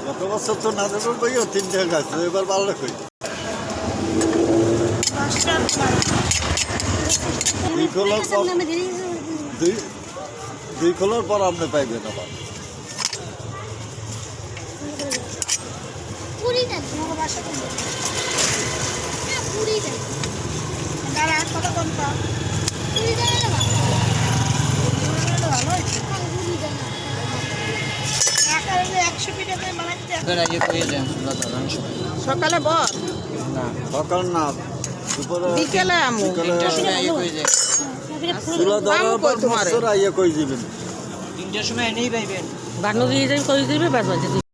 গত বছর তো নাজের বইও 3 টাকা আছে, এবার ভালো কই দুই খোলার পর আপনি পাইবেন আবার। সকালে বল না, সকাল না, দুপুরে বিকেলে আমু চুলা ধরার পর ইয়ে কই দিবেন। 3টার সময় এনেই পাইবেন। বাংলা দিয়ে কই দিবে বাস বাজে